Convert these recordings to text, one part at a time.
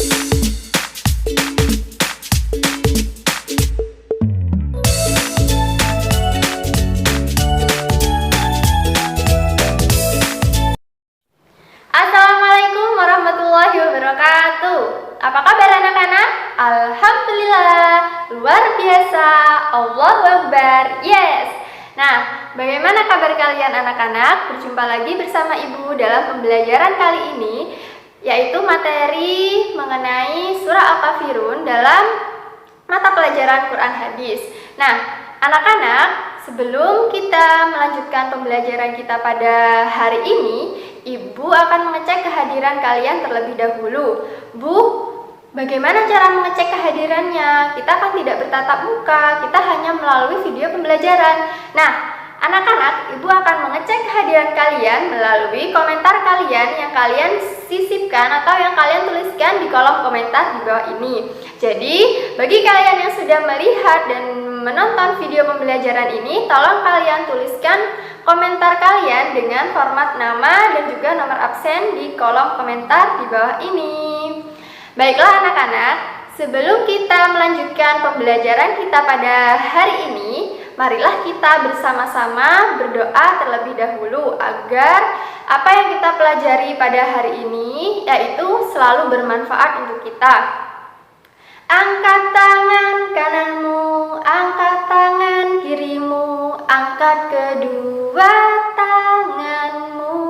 Assalamualaikum warahmatullahi wabarakatuh. Apa kabar anak-anak? Alhamdulillah, luar biasa, Allahu Akbar, yes. Nah, bagaimana kabar kalian anak-anak? Berjumpa lagi bersama Ibu dalam pembelajaran kali ini, yaitu materi mengenai surah Al-Kafirun dalam mata pelajaran Quran Hadis. Nah, anak-anak, sebelum kita melanjutkan pembelajaran kita pada hari ini, Ibu akan mengecek kehadiran kalian terlebih dahulu. Bu, bagaimana cara mengecek kehadirannya? Kita kan tidak bertatap muka, kita hanya melalui video pembelajaran. Nah, anak-anak, Ibu akan mengecek kehadiran kalian melalui komentar kalian yang kalian sisipkan atau yang kalian tuliskan di kolom komentar di bawah ini. Jadi, bagi kalian yang sudah melihat dan menonton video pembelajaran ini, tolong kalian tuliskan komentar kalian dengan format nama dan juga nomor absen di kolom komentar di bawah ini. Baiklah anak-anak, sebelum kita melanjutkan pembelajaran kita pada hari ini, marilah kita bersama-sama berdoa terlebih dahulu agar apa yang kita pelajari pada hari ini yaitu selalu bermanfaat untuk kita. Angkat tangan kananmu, angkat tangan kirimu, angkat kedua tanganmu,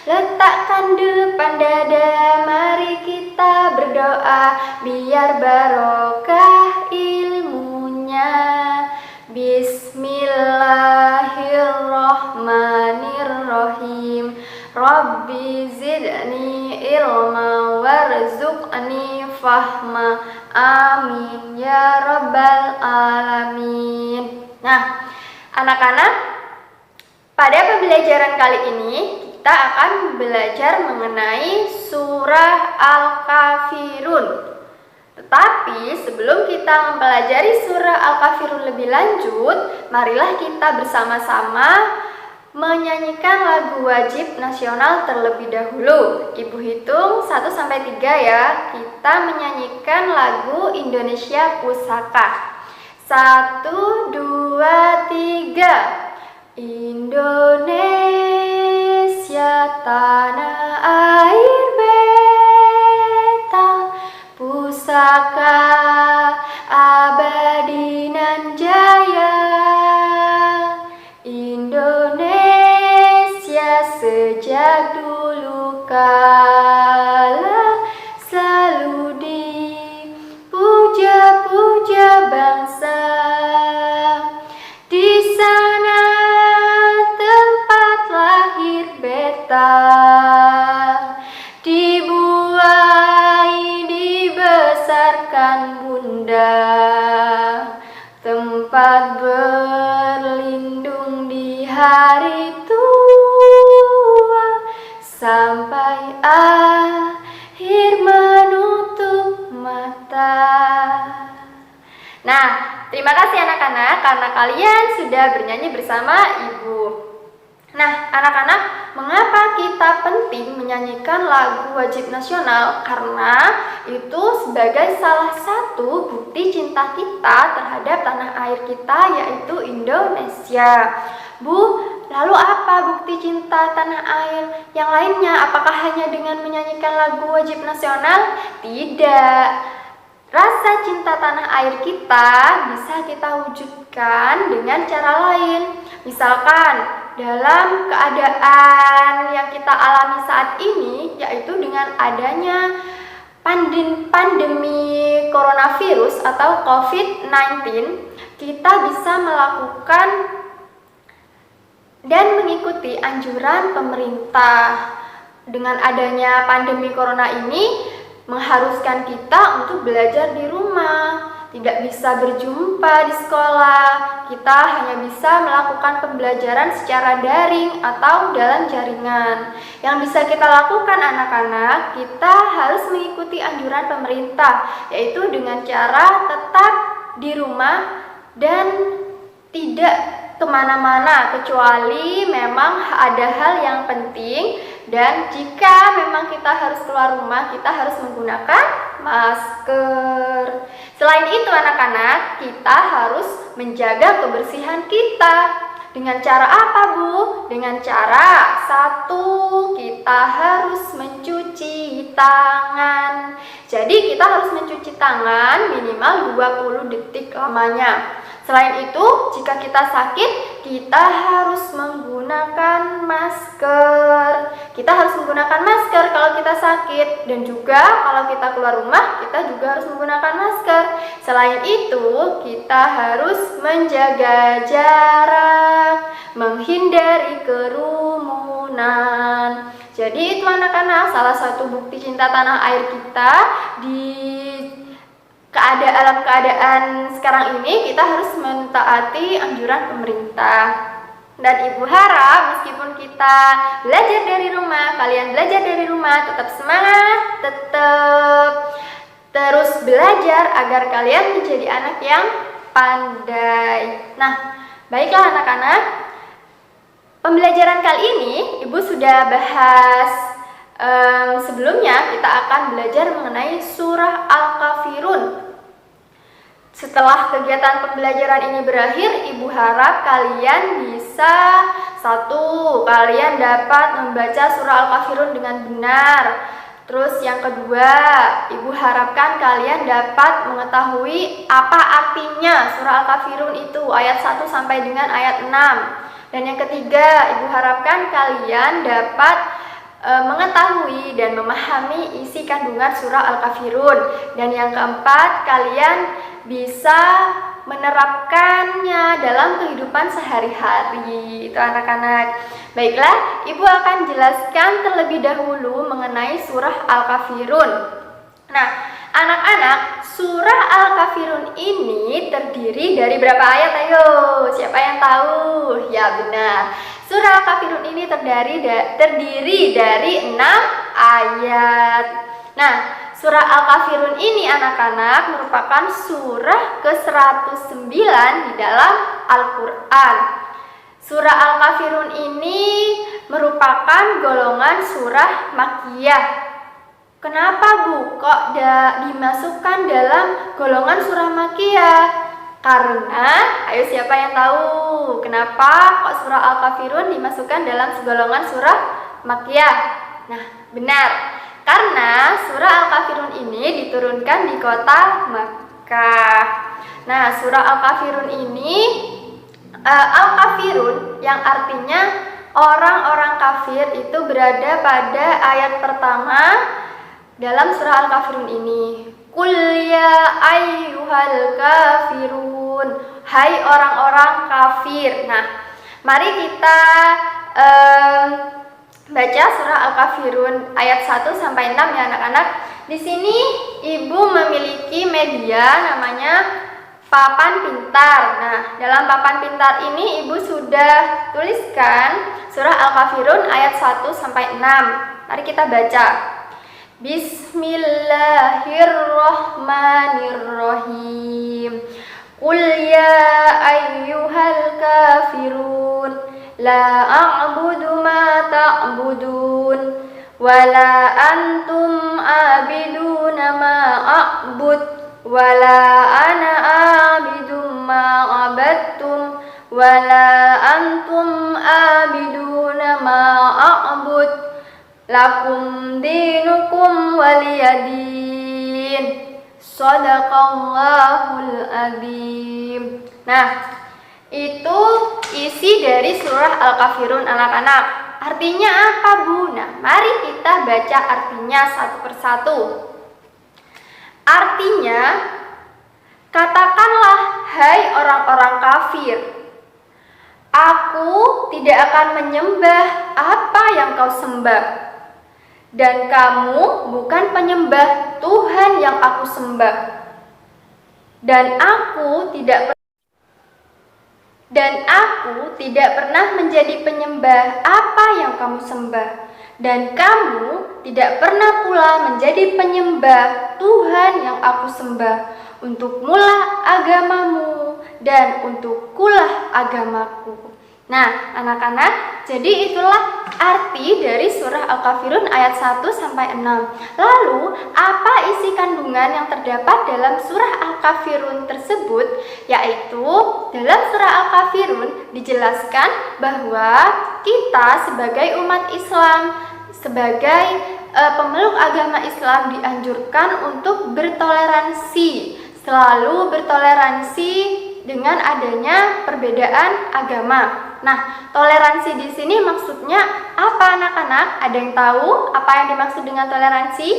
letakkan depan dada, mari kita berdoa biar barokah ilmunya. Bismillahirrahmanirrahim. Rabbi zidni ilma warzuqni fahma. Amin ya rabbal alamin. Nah, anak-anak, pada pembelajaran kali ini kita akan belajar mengenai surah Al-Kafirun. Tetapi sebelum kita mempelajari surah Al-Kafirun lebih lanjut, marilah kita bersama-sama menyanyikan lagu wajib nasional terlebih dahulu. Ibu hitung 1-3 ya. Kita menyanyikan lagu Indonesia Pusaka. 1, 2, 3. Indonesia tanah air beta, pusaka abadi nan jaya. Sejak dulu kala selalu dipuja-puja bangsa. Di sana tempat lahir beta, dibuai dibesarkan bunda, tempat berlindung di hari sampai akhir menutup mata. Nah, terima kasih anak-anak karena kalian sudah bernyanyi bersama Ibu. Nah, anak-anak, mengapa kita penting menyanyikan lagu wajib nasional? Karena itu sebagai salah satu bukti cinta kita terhadap tanah air kita, yaitu Indonesia. Bu, lalu apa bukti cinta tanah air yang lainnya? Apakah hanya dengan menyanyikan lagu wajib nasional? Tidak. Rasa cinta tanah air kita bisa kita wujudkan dengan cara lain. Misalkan dalam keadaan yang kita alami saat ini, yaitu dengan adanya pandemi coronavirus atau COVID-19, kita bisa melakukan dan mengikuti anjuran pemerintah. Dengan adanya pandemi corona ini mengharuskan kita untuk belajar di rumah, tidak bisa berjumpa di sekolah. Kita hanya bisa melakukan pembelajaran secara daring atau dalam jaringan. Yang bisa kita lakukan anak-anak, kita harus mengikuti anjuran pemerintah, yaitu dengan cara tetap di rumah dan tidak kemana-mana, kecuali memang ada hal yang penting Dan jika memang kita harus keluar rumah, kita harus menggunakan masker. Selain itu anak-anak, kita harus menjaga kebersihan kita. Dengan cara apa, Bu? Dengan cara satu, kita harus mencuci tangan. Jadi kita harus mencuci tangan minimal 20 detik lamanya. Selain itu, jika kita sakit, kita harus menggunakan masker. Kita harus menggunakan masker kalau kita sakit, dan juga kalau kita keluar rumah, kita juga harus menggunakan masker. Selain itu, kita harus menjaga jarak, menghindari kerumunan. Jadi itu anak-anak, salah satu bukti cinta tanah air kita di dalam keadaan sekarang ini, kita harus mentaati anjuran pemerintah. Dan Ibu harap meskipun kita belajar dari rumah, kalian belajar dari rumah, tetap semangat, tetap terus belajar agar kalian menjadi anak yang pandai. Nah, baiklah anak-anak, pembelajaran kali ini Ibu sudah bahas. Sebelumnya kita akan belajar mengenai surah Al-Kafirun. Setelah kegiatan pembelajaran ini berakhir, Ibu harap kalian bisa kalian dapat membaca surah Al-Kafirun dengan benar. Terus yang kedua, Ibu harapkan kalian dapat mengetahui apa artinya surah Al-Kafirun itu, ayat 1 sampai dengan ayat 6. Dan yang ketiga, Ibu harapkan kalian dapat mengetahui dan memahami isi kandungan surah Al-Kafirun. Dan yang keempat, kalian bisa menerapkannya dalam kehidupan sehari-hari. Itu anak-anak. Baiklah, Ibu akan jelaskan terlebih dahulu mengenai surah Al-Kafirun. Nah, anak-anak, surah Al-Kafirun ini terdiri dari berapa ayat? Ayo, siapa yang tahu? Ya benar, surah Al-Kafirun ini terdiri dari 6 ayat. Nah, surah Al-Kafirun ini anak-anak merupakan surah ke-109 di dalam Al-Quran. Surah Al-Kafirun ini merupakan golongan surah Makkiyah. Kenapa, Bu, kok dimasukkan dalam golongan surah Makkiyah? Karena, ayo siapa yang tahu kenapa kok surah Al-Kafirun dimasukkan dalam golongan surah Makkiyah? Nah, benar. Karena surah Al-Kafirun ini diturunkan di kota Makkah. Nah, surah Al-Kafirun ini, Al-Kafirun yang artinya orang-orang kafir itu berada pada ayat pertama dalam surah Al-Kafirun ini. Qul ya ayyuhal kafirun, hai orang-orang kafir. Nah, mari kita baca surah Al-Kafirun ayat 1 sampai 6 ya anak-anak. Di sini Ibu memiliki media namanya papan pintar. Nah, dalam papan pintar ini Ibu sudah tuliskan surah Al-Kafirun ayat 1 sampai 6. Mari kita baca. Bismillahirrahmanirrahim. Qul ya ayyuhal kafirun, la a'budu ma ta'budun, wa la antum abiduna ma a'bud, wa la ana abidum ma abattum, wa la antum abiduna ma a'bud, lakum dinukum waliyadin. Shadaqallahul adzim. Nah, itu isi dari surah Al-Kafirun anak-anak. Artinya apa, Bu? Nah, mari kita baca artinya satu persatu. Artinya, katakanlah hai orang-orang kafir, aku tidak akan menyembah apa yang kau sembah, dan kamu bukan penyembah Tuhan yang aku sembah, dan aku tidak pernah menjadi penyembah apa yang kamu sembah, dan kamu tidak pernah pula menjadi penyembah Tuhan yang aku sembah. Untukmulah agamamu dan untukkulah agamaku. Nah, anak-anak, jadi itulah arti dari surah Al-Kafirun ayat 1 sampai 6. Lalu, apa isi kandungan yang terdapat dalam surah Al-Kafirun tersebut? Yaitu, dalam surah Al-Kafirun dijelaskan bahwa kita sebagai umat Islam, sebagai pemeluk agama Islam dianjurkan untuk bertoleransi, selalu bertoleransi dengan adanya perbedaan agama. Nah, toleransi di sini maksudnya apa anak-anak? Ada yang tahu apa yang dimaksud dengan toleransi?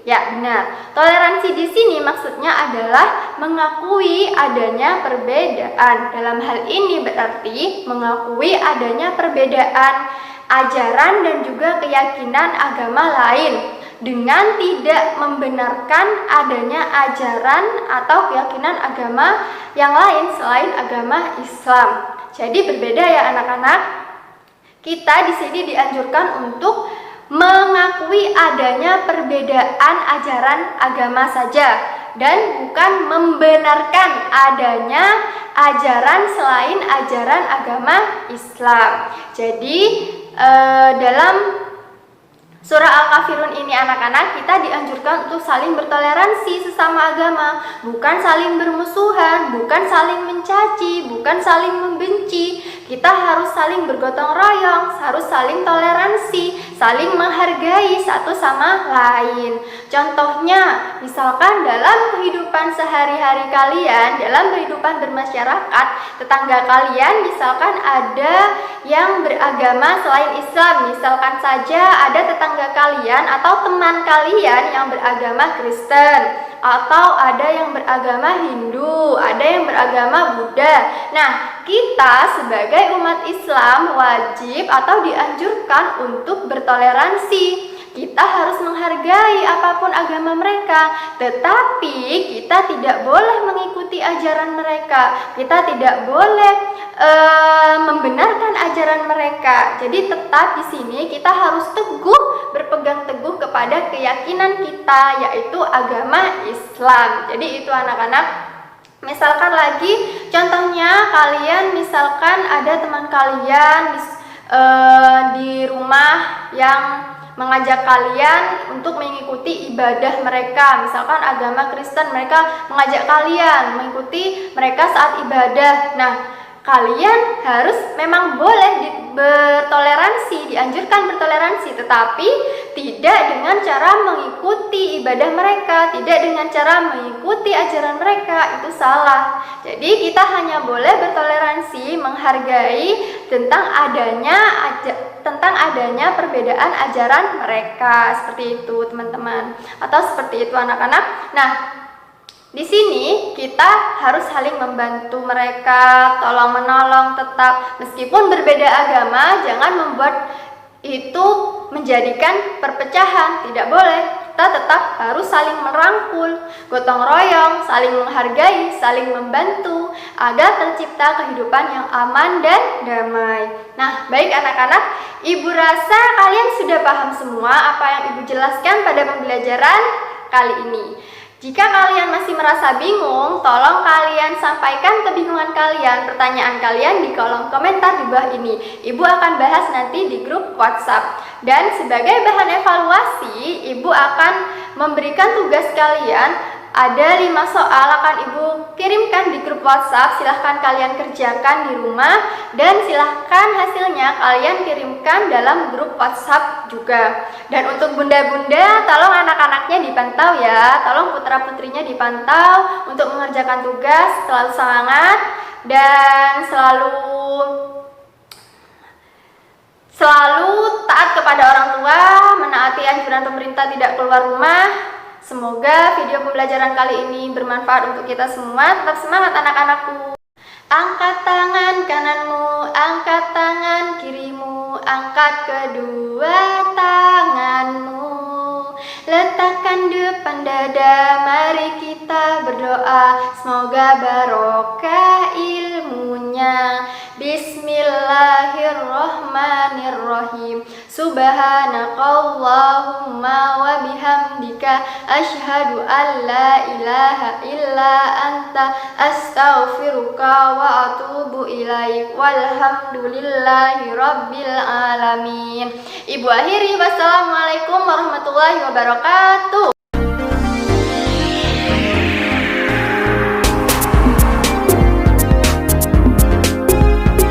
Ya, benar. Toleransi di sini maksudnya adalah mengakui adanya perbedaan. Dalam hal ini berarti mengakui adanya perbedaan ajaran dan juga keyakinan agama lain, dengan tidak membenarkan adanya ajaran atau keyakinan agama yang lain selain agama Islam. Jadi berbeda ya anak-anak. Kita di sini dianjurkan untuk mengakui adanya perbedaan ajaran agama saja dan bukan membenarkan adanya ajaran selain ajaran agama Islam. Jadi dalam surah Al-Kafirun ini anak-anak, kita dianjurkan untuk saling bertoleransi sesama agama, bukan saling bermusuhan, bukan saling mencaci, bukan saling membenci. Kita harus saling bergotong royong, harus saling toleransi, saling menghargai satu sama lain. Contohnya, misalkan dalam kehidupan sehari-hari kalian, dalam kehidupan bermasyarakat, tetangga kalian misalkan ada yang beragama selain Islam, misalkan saja ada tetangga kalian atau teman kalian yang beragama Kristen, atau ada yang beragama Hindu, ada yang beragama Buddha. Nah, kita sebagai umat Islam wajib atau dianjurkan untuk bertoleransi. Kita harus menghargai apapun agama mereka, tetapi kita tidak boleh mengikuti ajaran mereka. Kita tidak boleh membenarkan ajaran mereka. Jadi tetap di sini kita harus teguh, berpegang teguh kepada keyakinan kita, yaitu agama Islam. Jadi itu anak-anak. Misalkan lagi, contohnya kalian misalkan ada teman kalian di rumah yang mengajak kalian untuk mengikuti ibadah mereka. Misalkan agama Kristen, mereka mengajak kalian mengikuti mereka saat ibadah. Nah, kalian harus memang boleh bertoleransi, dianjurkan bertoleransi, tetapi tidak dengan cara mengikuti ibadah mereka, tidak dengan cara mengikuti ajaran mereka, itu salah. Jadi kita hanya boleh bertoleransi, menghargai tentang adanya perbedaan ajaran mereka, seperti itu teman-teman, atau seperti itu anak-anak. Nah, di sini kita harus saling membantu mereka, tolong menolong tetap, meskipun berbeda agama, jangan membuat itu menjadikan perpecahan, tidak boleh. Kita tetap harus saling merangkul, gotong royong, saling menghargai, saling membantu agar tercipta kehidupan yang aman dan damai. Nah, baik anak-anak, Ibu rasa kalian sudah paham semua apa yang Ibu jelaskan pada pembelajaran kali ini. Jika kalian masih merasa bingung, tolong kalian sampaikan kebingungan kalian, pertanyaan kalian di kolom komentar di bawah ini. Ibu akan bahas nanti di grup WhatsApp. Dan sebagai bahan evaluasi, Ibu akan memberikan tugas kalian. Ada 5 soal akan Ibu kirimkan di grup WhatsApp. Silahkan kalian kerjakan di rumah dan silahkan hasilnya kalian kirimkan dalam grup WhatsApp juga. Dan untuk bunda-bunda, tolong anak-anaknya dipantau ya. Tolong putra-putrinya dipantau untuk mengerjakan tugas. Selalu semangat dan selalu taat kepada orang tua, menaati anjuran pemerintah tidak keluar rumah. Semoga video pembelajaran kali ini bermanfaat untuk kita semua. Tetap semangat anak-anakku. Angkat tangan kananmu, angkat tangan kirimu, angkat kedua tanganmu. Letakkan depan dada, mari kita berdoa. Semoga barokah ilmunya. waktunya. Bismillahirrahmanirrahim. Subhanakallahumma wa bihamdika asyhadu an la ilaha illa anta astaghfiruka wa atubu ilaik. Walhamdulillahi rabbil alamin. Ibu akhiri, wassalamualaikum warahmatullahi wabarakatuh.